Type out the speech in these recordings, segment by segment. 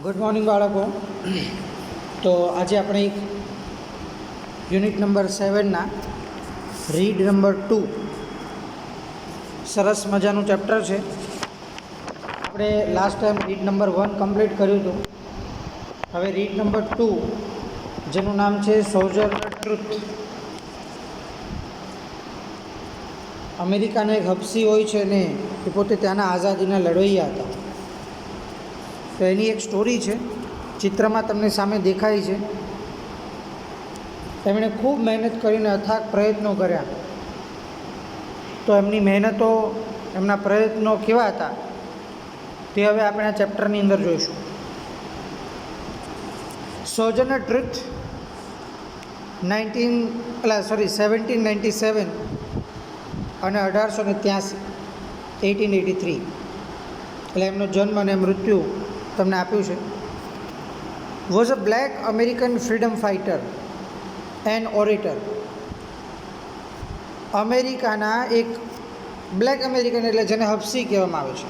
Good morning બાળકો. તો આજે આપણે એક યુનિટ નંબર 7ના રીડ નંબર 2 સરસ મજાનું ચેપ્ટર છે. આપણે last time read number 1 complete કર્યું હતું. હવે રીડ નંબર 2 જેનું નામ છે સોલ્જર ટ્રુથ. અમેરિકાના એક હબસી હોય છે ને એ પોતે ત્યાંના આઝાદીના લડવૈયા હતા. તો એની એક સ્ટોરી છે, ચિત્રમાં તમને સામે દેખાય છે. તેમણે ખૂબ મહેનત કરીને અથાગ પ્રયત્નો કર્યા. તો એમની મહેનતો, એમના પ્રયત્નો કેવા હતા તે હવે આપણે આ ચેપ્ટરની અંદર જોઈશું. સોજર્નર ટ્રુથ 1797 અને 1883 1883 એટલે એમનો જન્મ અને મૃત્યુ તમને આપ્યું છે. Was a black American freedom fighter and orator. અમેરિકાના એક બ્લેક અમેરિકન એટલે જેને હબસી કહેવામાં આવે છે,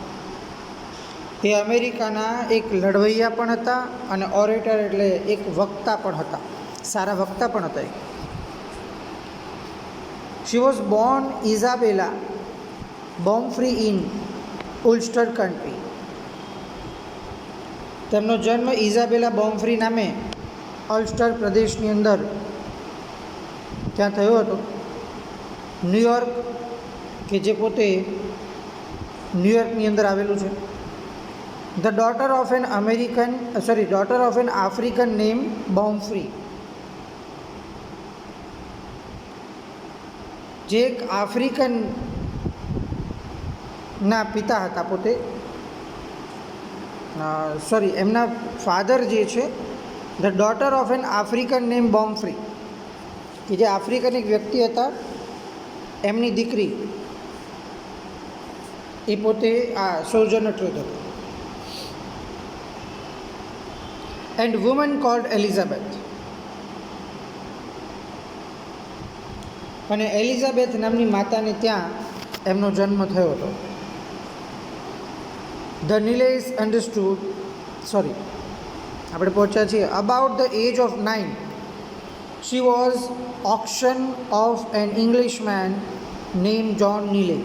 તે અમેરિકાના એક લડવૈયા પણ હતા અને ઓરેટર એટલે એક વક્તા પણ હતા, સારા વક્તા પણ હતા. She was born Isabella Bomefree in Ulster county. તેમનો જન્મ ઇઝાબેલા બોમ્ફ્રી નામે અલ્સ્ટર પ્રદેશની અંદર ત્યાં થયો હતો. ન્યૂયોર્ક કે જે પોતે ન્યૂયોર્કની અંદર આવેલું છે. The daughter of an African name Bomefree. જે એક આફ્રિકનના પિતા હતા પોતે, એમના ફાધર જે છે the daughter of an African name Bomefree, કે જે આફ્રિકન એક વ્યક્તિ હતા, એમની દીકરી એ પોતે આ સોજર્નર ટ્રુથ હતો. And woman cold Elizabeth. અને એલિઝાબેથ નામની માતાને ત્યાં એમનો જન્મ થયો હતો. ધ નીલેસ અન્ડરસ્ટૂડ આપણે પહોંચ્યા છીએ. About the age of 9 she was auction of an Englishman name John Neely.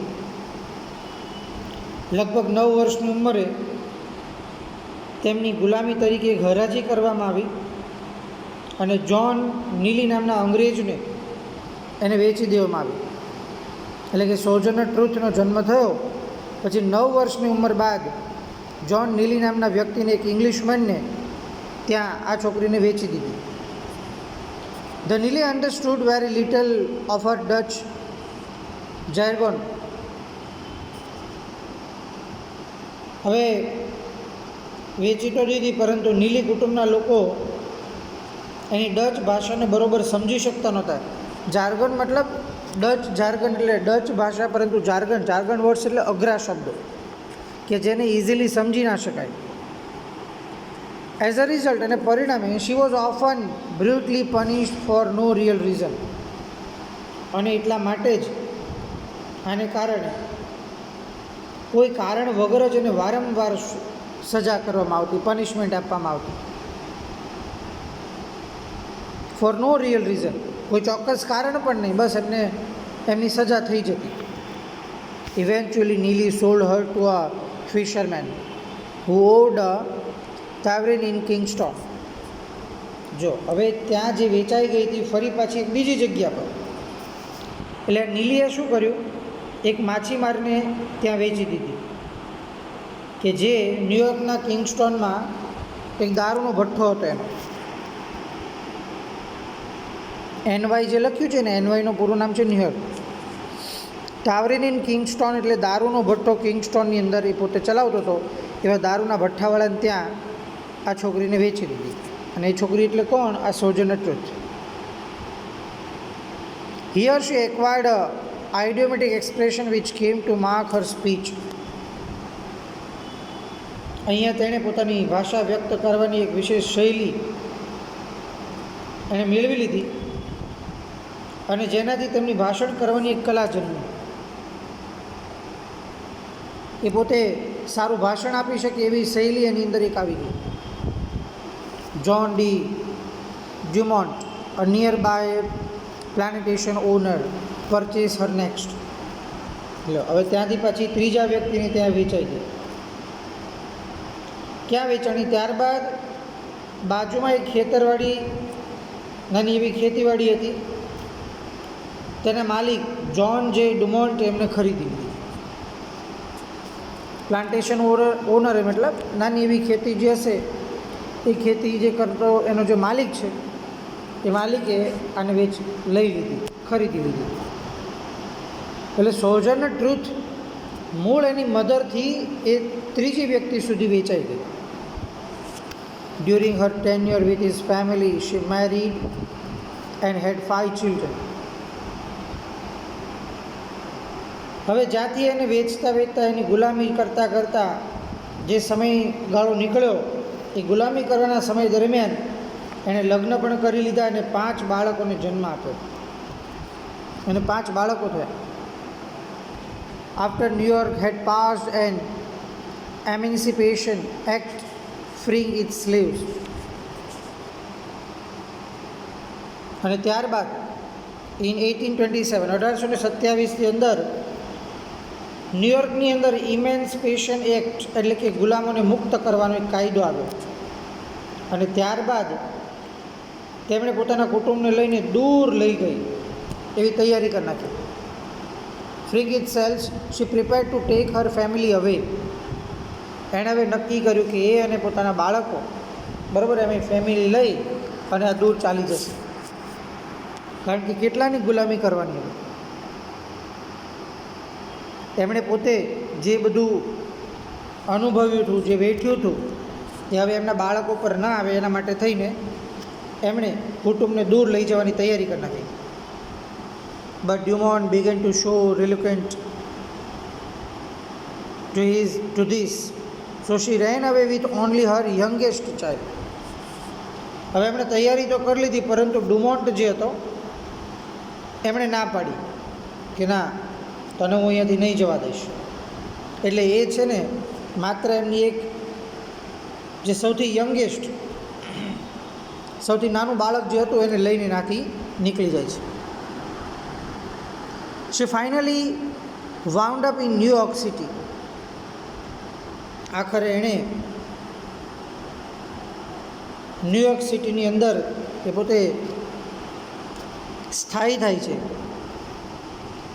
લગભગ 9 વર્ષની ઉંમરે તેમની ગુલામી તરીકે એક હરાજી કરવામાં આવી અને જ્હોન નીલી નામના અંગ્રેજને એને વેચી દેવામાં આવી. એટલે કે સોજર્નર ટ્રુથનો જન્મ થયો પછી 9 વર્ષની ઉંમર બાદ જ્હોન નીલી નામના વ્યક્તિને, એક ઇંગ્લિશમેનને ત્યાં આ છોકરીને વેચી દીધી. The Neely understood very little of her Dutch jargon. હવે વેચી તો દીધી, પરંતુ નીલી કુટુંબના લોકો એની ડચ ભાષાને બરોબર સમજી શકતા નહોતા. જાર્ગન મતલબ ડચ, જાર્ગન એટલે ડચ ભાષા, પરંતુ જાર્ગન વર્ડ્સ એટલે અઘરા શબ્દો કે જેને ઇઝીલી સમજી ના શકાય. એઝ અ રિઝલ્ટ અને પરિણામે she was often brutally punished for no real reason. અને એટલા માટે જ આને કારણે કોઈ કારણ વગર જ એને વારંવાર સજા કરવામાં આવતી, પનિશમેન્ટ આપવામાં આવતી. ફોર નો રિયલ રીઝન, કોઈ ચોક્કસ કારણ પણ નહીં, બસ એમને એમની સજા થઈ જતી. Eventually Neely sold her to a fisherman who owned a tavern in Kingston. જો હવે ત્યાં જે વેચાઈ ગઈ હતી ફરી પાછી એક બીજી જગ્યા પર. એટલે નીલીએ શું કર્યું, એક માછીમારને ત્યાં વેચી દીધી કે જે ન્યૂયોર્કના કિંગસ્ટોનમાં એક દારૂનો ભઠ્ઠો હતો. એનો NY જે લખ્યું છે ને, NYનું પૂરું નામ છે ન્યૂયોર્ક. ટાવરેન ઇન કિંગસ્ટોન એટલે દારૂનો ભઠ્ઠો કિંગસ્ટોનની અંદર એ પોતે ચલાવતો હતો. એવા દારૂના ભઠ્ઠાવાળાને ત્યાં આ છોકરીને વેચી દીધી. અને એ છોકરી એટલે કોણ? આ Sojourner Truth. Here she acquired a idiomatic expression which came to mark her speech. અહીંયા તેણે પોતાની ભાષા વ્યક્ત કરવાની એક વિશેષ શૈલી એને મેળવી લીધી અને જેનાથી તેમની ભાષણ કરવાની એક કલા જન્મી. એ પોતે સારું ભાષણ આપી શકે એવી શૈલી એની અંદર એક આવી ગઈ. John D. Dumont, a nearby plantation owner, purchased her next. હવે ત્યાંથી પછી ત્રીજા વ્યક્તિને ત્યાં વેચાઈ ગઈ. ક્યાં વેચાણી? ત્યારબાદ બાજુમાં એક ખેતરવાડી, નાની એવી ખેતીવાડી હતી. તેના માલિક જ્હોન જે ડુમોન્ટ એમને ખરીદી લીધી. પ્લાન્ટેશન ઓનર મતલબ નાની એવી ખેતી જે હશે એ ખેતી જે કરતો એનો જે માલિક છે એ માલિકે આને લઈ લીધી, ખરીદી લીધી. એટલે સોજર્નર ટ્રુથ મૂળ એની મધરથી એ ત્રીજી વ્યક્તિ સુધી વેચાઈ ગઈ. During her tenure with his family she married and had 5 children. હવે જ્યાંથી એને વેચતા એની ગુલામી કરતાં જે સમયગાળો નીકળ્યો એ ગુલામી કરવાના સમય દરમિયાન એણે લગ્ન પણ કરી લીધા અને 5 બાળકોને જન્મ આપ્યો. અને 5 બાળકો થયા. After New York had passed an emancipation act freeing its slaves. અને ત્યારબાદ ઇન 1827 1827ની અંદર ન્યૂયોર્કની અંદર ઇમેન્સિપેશન એક્ટ એટલે કે ગુલામોને મુક્ત કરવાનો એક કાયદો આવ્યો. અને ત્યારબાદ તેમણે પોતાના કુટુંબને લઈને દૂર લઈ ગઈ એવી તૈયારી કરી નાખી. Freeing it slaves she prepared to take her family away. એણે હવે નક્કી કર્યું કે એ અને પોતાના બાળકો બરાબર એમ ફેમિલી લઈ અને આ દૂર ચાલી જશે. કારણ કે કેટલાની ગુલામી કરવાની હતી. એમણે પોતે જે બધું અનુભવ્યું હતું, જે વેઠ્યું હતું એ હવે એમના બાળકો પર ના આવે એના માટે થઈને એમણે કુટુંબને દૂર લઈ જવાની તૈયારી કરી નાખી. But Dumont began to show reluctant to this, so she ran away with only her youngest child. હવે એમણે તૈયારી તો કરી લીધી, પરંતુ ડુમોન્ટ જે હતો એમણે ના પાડી કે ના, તને હું અહીંયાથી નહીં જવા દઈશ. એટલે એ છે ને માત્ર એમની એક જે સૌથી યંગેસ્ટ, સૌથી નાનું બાળક જે હતું એને લઈને નાથી નીકળી જાય છે. She finally wound up in New York City. આખરે એણે ન્યૂયોર્ક સિટીની અંદર એ પોતે સ્થાયી થાય છે.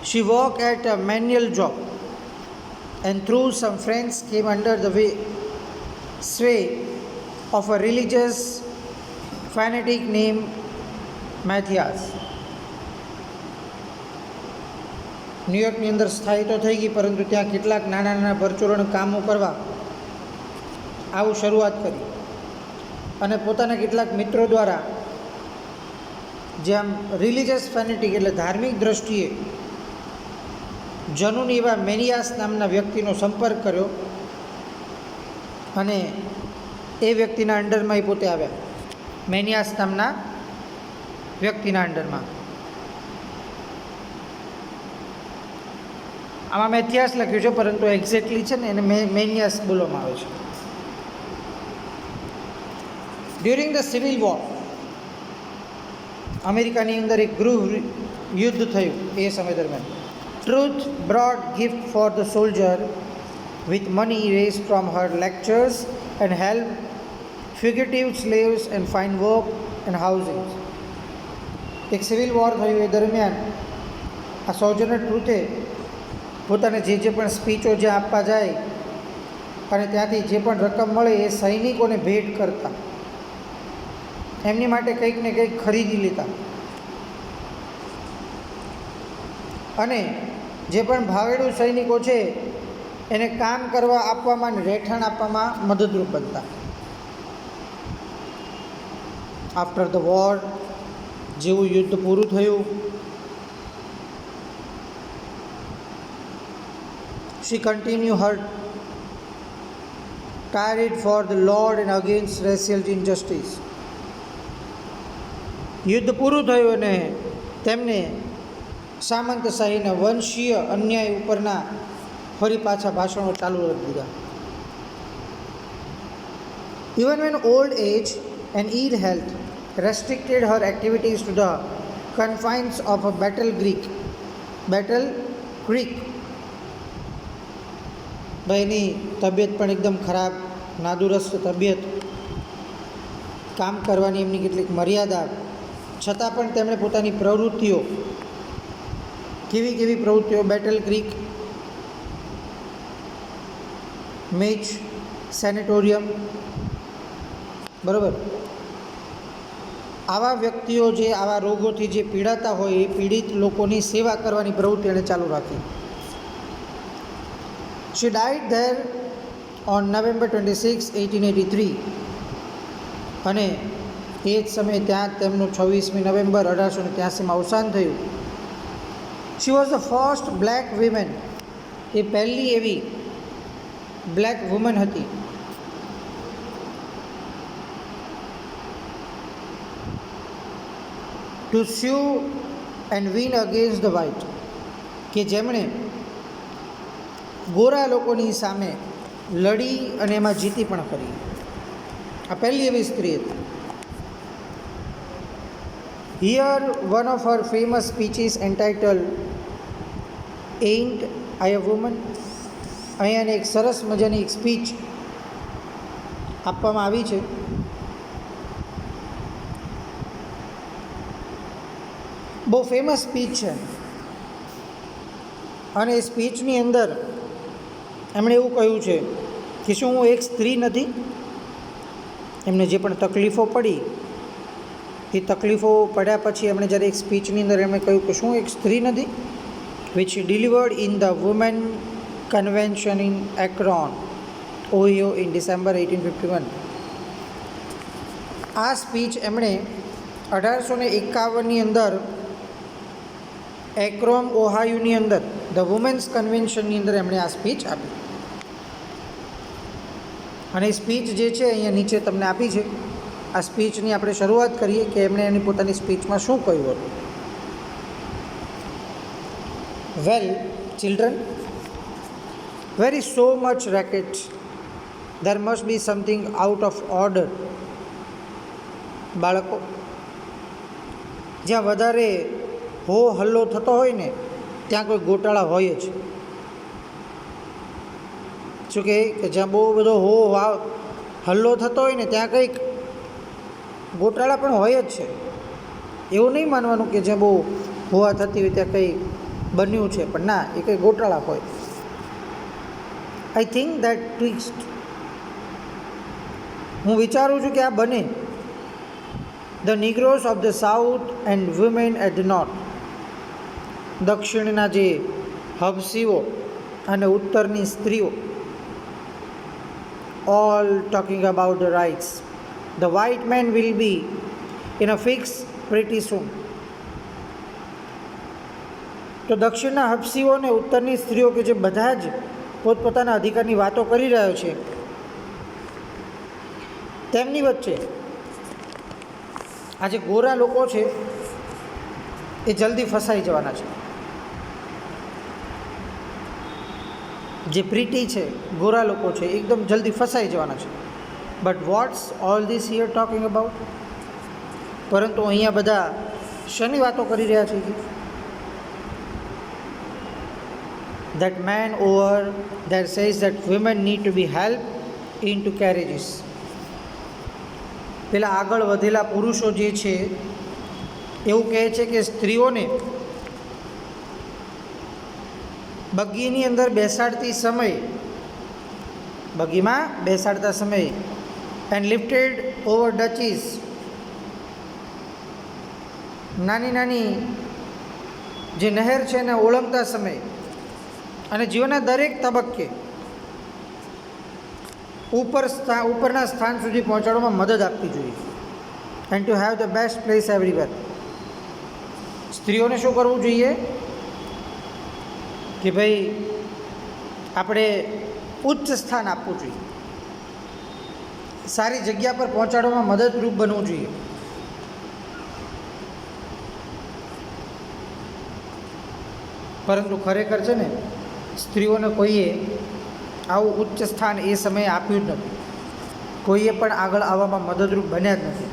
She worked at a manual job and through some friends came under the sway of a religious fanatic named Matthias. ન્યૂયોર્કની અંદર સ્થાયી તો થઈ ગઈ, પરંતુ ત્યાં કેટલાક નાના પરચુરણ કામો કરવા આવું શરૂઆત કરી. અને પોતાના કેટલાક મિત્રો દ્વારા જે આમ રિલિજિયસ ફેનેટિક એટલે ધાર્મિક દ્રષ્ટિએ જનૂન એવા મેનિયાસ નામના વ્યક્તિનો સંપર્ક કર્યો અને એ વ્યક્તિના અંડરમાં એ પોતે આવ્યા. મેનિયાસ નામના વ્યક્તિના અંડરમાં. આમાં મેથિયાસ લખ્યું છે, પરંતુ એક્ઝેક્ટલી છે ને એને મેનિયાસ બોલવામાં આવે છે. ડ્યુરિંગ ધ સિવિલ વોર, અમેરિકાની અંદર એક ગૃહ યુદ્ધ થયું એ સમય દરમિયાન. Truth brought gift for the soldier with money raised from her lectures and help fugitive slaves and find work and housing. એક સિવિલ વોર થયું એ દરમિયાન આ સોજર્નર ટ્રુથે પોતાને જે પણ સ્પીચો જે આપવા જાય અને ત્યાંથી જે પણ રકમ મળે એ સૈનિકોને ભેટ કરતા, એમની માટે કંઈક ને કંઈક ખરીદી લેતા અને જે પણ ભાવેડું સૈનિકો છે એને કામ કરવા આપવામાં અને રહેઠાણ આપવામાં મદદરૂપ બનતા. આફ્ટર ધ વોર, જેવું યુદ્ધ પૂરું થયું, she continued her tirade for the Lord and against racial injustice. યુદ્ધ પૂરું થયું અને તેમને સામંતશાહીના વંશીય અન્યાય ઉપરના ફરી પાછા ભાષણો ચાલુ કરી દીધા. Even when old age and ill health restricted her activities to the confines of a Battle Creek. ભાઈ એની તબિયત પણ એકદમ ખરાબ, નાદુરસ્ત તબિયત, કામ કરવાની એમની કેટલીક મર્યાદા, છતાં પણ તેમણે પોતાની પ્રવૃત્તિઓ, કેવી પ્રવૃત્તિઓ, બેટલ ક્રીક, મેચ, સેનેટોરિયમ, બરાબર, આવા વ્યક્તિઓ જે આવા રોગોથી જે પીડાતા હોય એ પીડિત લોકોની સેવા કરવાની પ્રવૃત્તિ એણે ચાલુ રાખી. She died there on November 26, 1883 અને એ જ સમયે ત્યાં તેમનું 26મી નવેમ્બર 1883માં અવસાન થયું. She was the first black woman, એ પહેલી એવી બ્લેક વુમન હતી to sue and win against the white, કે જેમણે ગોરા લોકોની સામે લડી અને એમાં જીતી પણ કરી. આ પહેલી એવી સ્ત્રી હતી. Here one of her famous speeches entitled Ain't I a Woman? અહીંયાને એક સરસ મજાની એક સ્પીચ આપવામાં આવી છે. બહુ ફેમસ સ્પીચ છે અને એ સ્પીચની અંદર એમણે એવું કહ્યું છે કે શું હું એક સ્ત્રી નથી? એમને જે પણ તકલીફો પડી એ તકલીફો પડ્યા પછી એમણે જ્યારે એક સ્પીચની અંદર એમણે કહ્યું કે શું એક સ્ત્રી નથી? Which delivered in the women convention in Akron, Ohio in December 1851. આ સ્પીચ એમણે 1851ની અંદર એક્રોન ઓહાયોની અંદર ધ વુમેન્સ કન્વેન્શનની અંદર એમણે આ સ્પીચ આપી. અને એ સ્પીચ જે છે અહીંયા નીચે તમને આપી છે. આ સ્પીચની આપણે શરૂઆત કરીએ કે એમણે એની પોતાની સ્પીચમાં શું કહ્યું હતું. Well children, where is so much racket, there must be something out of order. બાળકો, જ્યાં વધારે હો હલ્લો થતો હોય ને ત્યાં કોઈ ગોટાળા હોય જ. શું કહે કે જ્યાં બહુ બધો હલ્લો થતો હોય ને ત્યાં કંઈક ગોટાળા પણ હોય જ છે. એવું નહીં માનવાનું કે જ્યાં બહુ હોવા થતી હોય ત્યાં કંઈ બન્યું છે, પણ ના, એ કંઈ ગોટાળા હોય. આઈ થિંક દેટ ટ્વિસ્ટ, હું વિચારું છું કે આ બને. The Negroes of the south and women at the north, દક્ષિણના જે હબસીઓ અને ઉત્તરની સ્ત્રીઓ, all talking about the rights. The white man will be in a fix pretty soon. તો દક્ષિણના હબસીઓ અને ઉત્તરની સ્ત્રીઓ કે જે બધા જ પોતપોતાના અધિકારની વાતો કરી રહ્યો છે, તેમની વચ્ચે આ જે ગોરા લોકો છે એ જલ્દી ફસાઈ જવાના છે. જે પ્રીટી છે, ગોરા લોકો છે, એકદમ જલ્દી ફસાઈ જવાના છે. But what's all this here talking about? પરંતુ અહીંયા બધા શેની વાતો કરી રહ્યા છે? That man over that says that women need to be help in to carriages. પેલા આગળ વધેલા પુરુષો જે છે એવું કહે છે કે સ્ત્રીઓને બગીની અંદર બેસાડતી સમયે, બગીમાં બેસાડતા સમયે, એન્ડ લિફ્ટેડ ઓવર ડચીસ, નાની નાની જે નહેર છે એને ઓળંગતા સમયે અને જીવનના દરેક તબક્કે ઉપરના સ્થાન સુધી પહોંચાડવામાં મદદ આપવી જોઈએ. And to have the best place everywhere. સ્ત્રીઓને શું કરવું જોઈએ કે ભાઈ આપણે ઉચ્ચ સ્થાન આપવું જોઈએ, સારી જગ્યા પર પહોંચાડવામાં મદદરૂપ બનવું જોઈએ. પરંતુ ખરેખર છે ને, સ્ત્રીઓને કોઈએ આવું ઉચ્ચ સ્થાન એ સમયે આપ્યું જ નથી. કોઈએ પણ આગળ આવવામાં મદદરૂપ બન્યા જ નથી.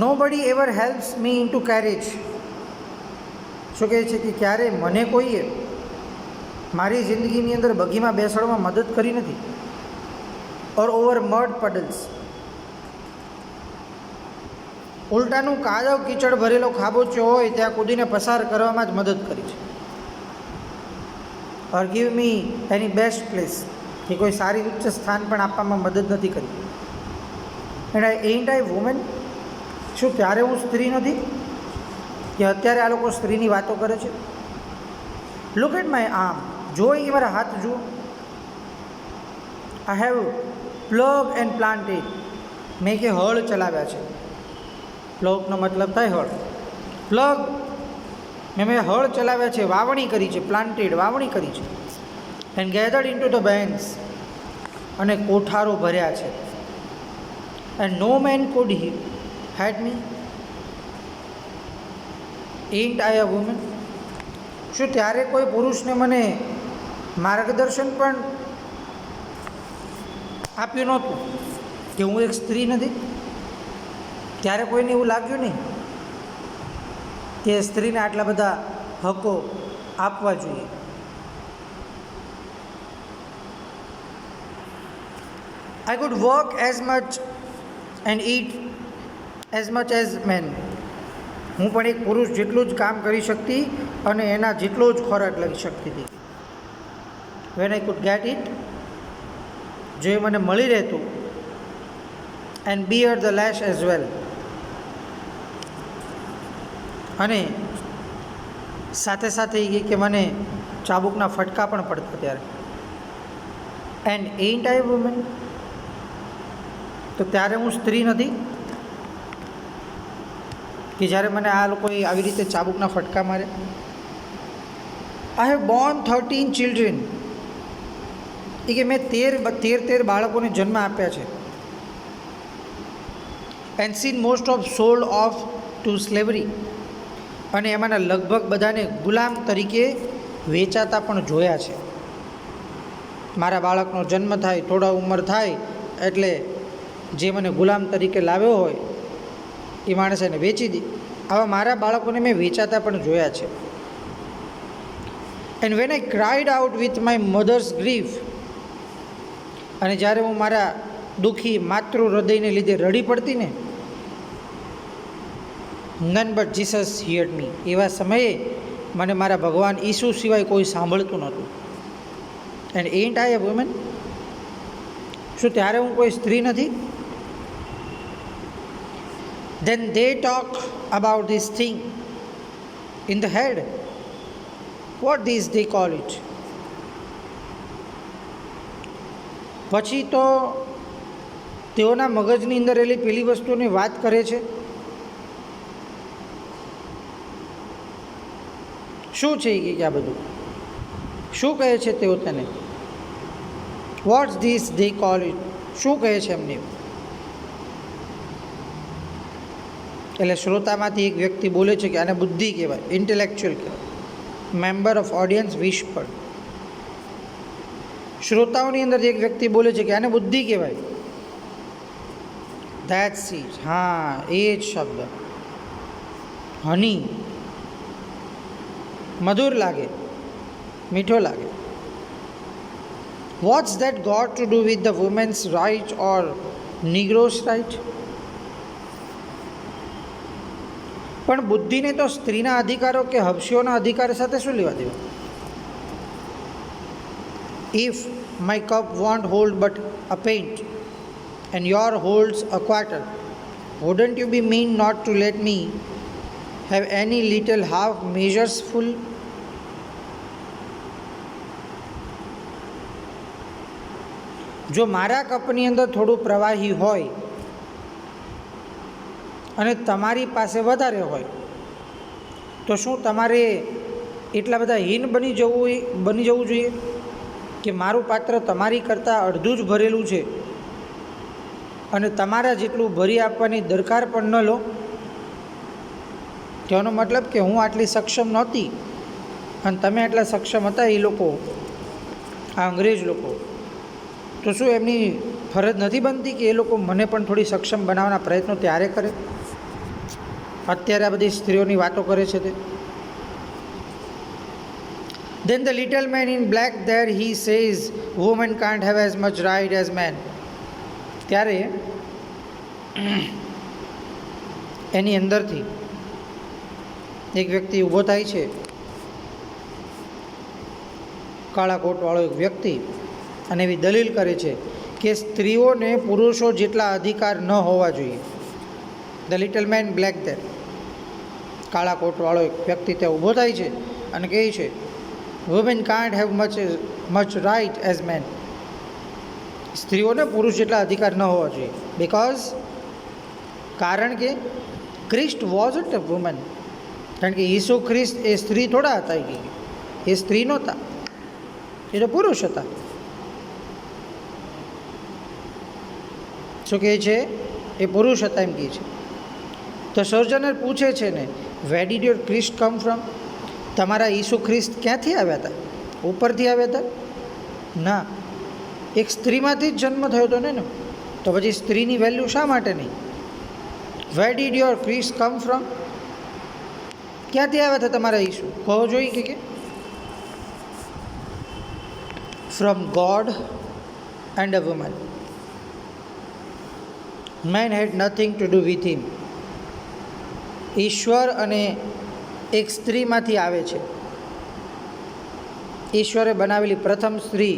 Nobody ever helps me in to carriage. શું કહે છે કે ક્યારે મને કોઈએ મારી જિંદગીની અંદર બગીમાં બેસાડવામાં મદદ કરી નથી. ઓર ઓવર મડ પડલ્સ, ઉલટાનું કાદવ કીચડ ભરેલો ખાબોચિયો હોય ત્યાં કૂદીને પસાર કરવામાં જ મદદ કરી છે. ઓર ગીવ મી એની બેસ્ટ પ્લેસ, કે કોઈ સારી ઉચ્ચ સ્થાન પણ આપવામાં મદદ નથી કરી. એન્ડ એન્ટ આઈ વુમેન, શું ત્યારે હું સ્ત્રી નથી? કે અત્યારે આ લોકો સ્ત્રીની વાતો કરે છે. લુક એટ માય આર્મ, જો એ મારા હાથ જુઓ. I have plug and planted, મેં કે હળ ચલાવ્યા છે. પ્લગનો મતલબ થાય હળ. પ્લગ મેં હળ ચલાવ્યા છે, વાવણી કરી છે. પ્લાન્ટેડ વાવણી કરી છે. And gathered in to the barns, અને કોઠારો ભર્યા છે. And no man could head me. Ain't I a woman, શું ત્યારે કોઈ પુરુષને મને માર્ગદર્શન પણ આપ્યું નહોતું કે હું એક સ્ત્રી નથી? ત્યારે કોઈને એવું લાગ્યું નહીં કે સ્ત્રીને આટલા બધા હકો આપવા જોઈએ. I could work as much and eat as much as man. હું પણ એક પુરુષ જેટલું જ કામ કરી શકતી અને એના જેટલો જ ખોરાક લઈ શકતી હતી. When I could get it, જો એ મને મળી રહેતું. And bear the lash as well, અને સાથે સાથે એ કે મને ચાબુકના ફટકા પણ પડતા ત્યારે. એન્ડ એન્ટ આઈ વુમેન, તો ત્યારે હું સ્ત્રી નથી કે જ્યારે મને આ લોકોએ આવી રીતે ચાબુકના ફટકા મારે. આઈ હેવ બોર્ન 13 ચિલ્ડ્રન, એ કે મેં તેર બાળકોને જન્મ આપ્યા છે. And seen most of sold off to slavery, અને એમાંના લગભગ બધાને ગુલામ તરીકે વેચાતા પણ જોયા છે. મારા બાળકનો જન્મ થાય, થોડા ઉંમર થાય એટલે જે મને ગુલામ તરીકે લાવ્યો હોય એ માણસ એને વેચી દે. આવા મારા બાળકોને મેં વેચાતા પણ જોયા છે. And when I cried out with my mother's grief, અને જ્યારે હું મારા દુઃખી માતૃ હૃદયને લીધે રડી પડતી ને, નન બટ જીસસ હિયર્ડ મી, એવા સમયે મને મારા ભગવાન ઈસુ સિવાય કોઈ સાંભળતું નહોતું. And ant I a woman, શું ત્યારે હું કોઈ સ્ત્રી નથી? Then they talk about this thing in the head. What these they call it? પછી તો તેઓના મગજની અંદર રહેલી પેલી વસ્તુની વાત કરે છે. શું છે કે આ બધું શું કહે છે તેઓ તેને? What's this they call it, શું કહે છે એમને? એટલે શ્રોતામાંથી એક વ્યક્તિ બોલે છે કે આને બુદ્ધિ કહેવાય, ઇન્ટેલેક્ચ્યુઅલ કહેવાય. મેમ્બર ઓફ ઓડિયન્સ વિસ્પર, શ્રોતાઓની અંદર એક વ્યક્તિ બોલે છે કે આને બુદ્ધિ કહેવાય. ધેટ્સ ઇટ, હા એ જ શબ્દ. હની, મધુર લાગે, મીઠો લાગે. What's that got to do with the women's right or Negroes right? પણ બુદ્ધિને તો સ્ત્રીના અધિકારો કે હબશીઓના અધિકાર સાથે શું લેવા દેવા? If my cup want hold but a pant and your holds a quarter, wouldn't you be mean not to let me have any little half measures full? જો મારા કપની અંદર થોડું પ્રવાહી હોય અને તમારી પાસે વધારે હોય તો શું તમારે એટલા બધા હીન બની જવું જોઈએ કે મારું પાત્ર તમારી કરતાં અડધું જ ભરેલું છે અને તમારા જેટલું ભરી આપવાની દરકાર પણ ન લો? તેનો મતલબ કે હું આટલી સક્ષમ નહોતી અને તમે એટલા સક્ષમ હતા એ લોકો, આ અંગ્રેજ લોકો, તો શું એમની ફરજ નથી બનતી કે એ લોકો મને પણ થોડી સક્ષમ બનાવવાના પ્રયત્નો ત્યારે કરે? અત્યારે આ બધી સ્ત્રીઓની વાતો કરે છે તે. Then the little man in black there he says, women can't have as much right as men. ત્યારે એની અંદરથી એક વ્યક્તિ ઊભો થાય છે, કાળા કોટવાળો એક વ્યક્તિ, અને એવી દલીલ કરે છે કે સ્ત્રીઓને પુરુષો જેટલા અધિકાર ન હોવા જોઈએ. The little man black there, કાળા કોટવાળો એક વ્યક્તિ ત્યાં ઊભો થાય છે અને કહે છે, women can't have much right as man. સ્ત્રીઓને પુરુષ જેટલા અધિકાર ન હોવા જોઈએ. બિકોઝ, કારણ કે Christ was it a woman. કારણ કે ઈસુ ખ્રિસ્ત એ સ્ત્રી થોડા હતા, એ સ્ત્રી નહોતા, એ તો પુરુષ હતા. શું કહે છે? એ પુરુષ હતા એમ કહે છે. તો સર્જનર પૂછે છે ને, where did your Christ come from? તમારા ઈસુ ખ્રિસ્ત ક્યાંથી આવ્યા હતા? ઉપરથી આવ્યા હતા? ના, એક સ્ત્રીમાંથી જ જન્મ થયો હતો ને. તો પછી સ્ત્રીની વેલ્યુ શા માટે નહીં? Where did your Christ come from? ક્યાંથી આવ્યા હતા તમારા ઈસુ? કહો જોઈએ કે from God and a woman. Man had nothing to do with him. ઈશ્વર અને એક સ્ત્રીમાંથી આવે છે. ઈશ્વરે બનાવેલી પ્રથમ સ્ત્રી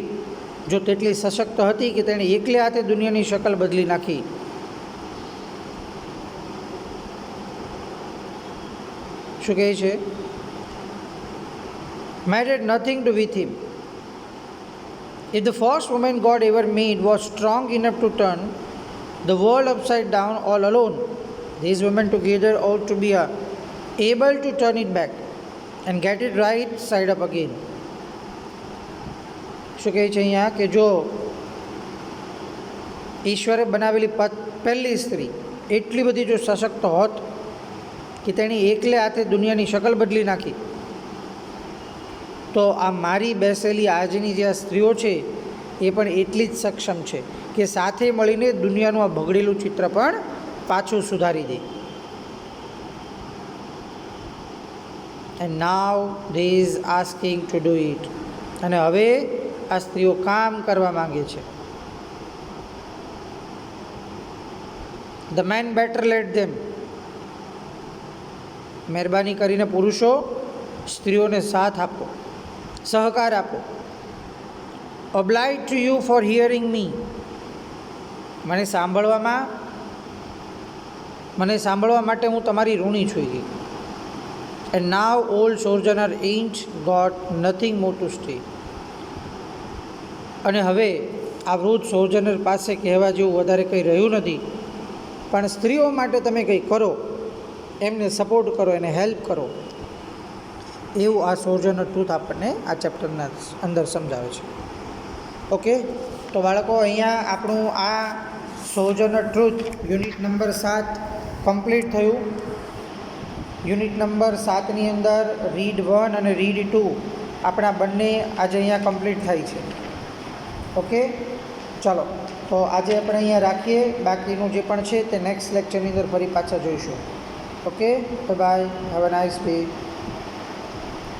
જો તેટલી સશક્ત હતી કે તેણે એકલે હાથે દુનિયાની શકલ બદલી નાખી. શું કહે છે? Man had nothing to with him. If the first woman God ever made was strong enough to turn the world upside down all alone, these women together ought to be able to turn it back and get it right side up again. શું કહે છે અહીંયા કે જો ઈશ્વરે બનાવેલી પહેલી સ્ત્રી એટલી બધી જો સશક્ત હોત કે તેણે એકલે હાથે દુનિયાની શકલ બદલી નાખી, તો આ મારી બેસેલી આજની જે આ સ્ત્રીઓ છે એ પણ એટલી જ સક્ષમ છે કે સાથે મળીને દુનિયાનું આ બગડેલું ચિત્ર પણ પાછું સુધારી દે. And now they is asking to do it. અને હવે આ સ્ત્રીઓ કામ કરવા માંગે છે. The men better let them. મહેરબાની કરીને પુરુષો સ્ત્રીઓને સાથ આપો, સહકાર આપો. obliged to you for hearing me. મને સાંભળવા માટે હું તમારી ઋણી છું. and now old sojourner ain't got nothing more to say. અને હવે આ વૃદ્ધ સોજનર પાસે કહેવા જેવું વધારે કંઈ રહ્યું નથી, પણ સ્ત્રીઓ માટે તમે કંઈ કરો, એમને સપોર્ટ કરો, એને હેલ્પ કરો, એવું આ સોજનર ટ્રુથ આપણને આ ચેપ્ટરના અંદર સમજાવે છે. ઓકે, તો બાળકો અહીંયા આપણું આ સોજનર ટ્રુથ યુનિટ નંબર 7 કમ્પ્લીટ થયું. યુનિટ નંબર 7ની અંદર રીડ 1 અને રીડ 2 આપણા બંને આજે અહીંયા કમ્પ્લીટ થાય છે. ઓકે, ચાલો તો આજે આપણે અહીંયા રાખીએ. બાકીનું જે પણ છે તે નેક્સ્ટ લેક્ચરની અંદર ફરી પાછા જોઈશું. Okay, bye, have a nice day.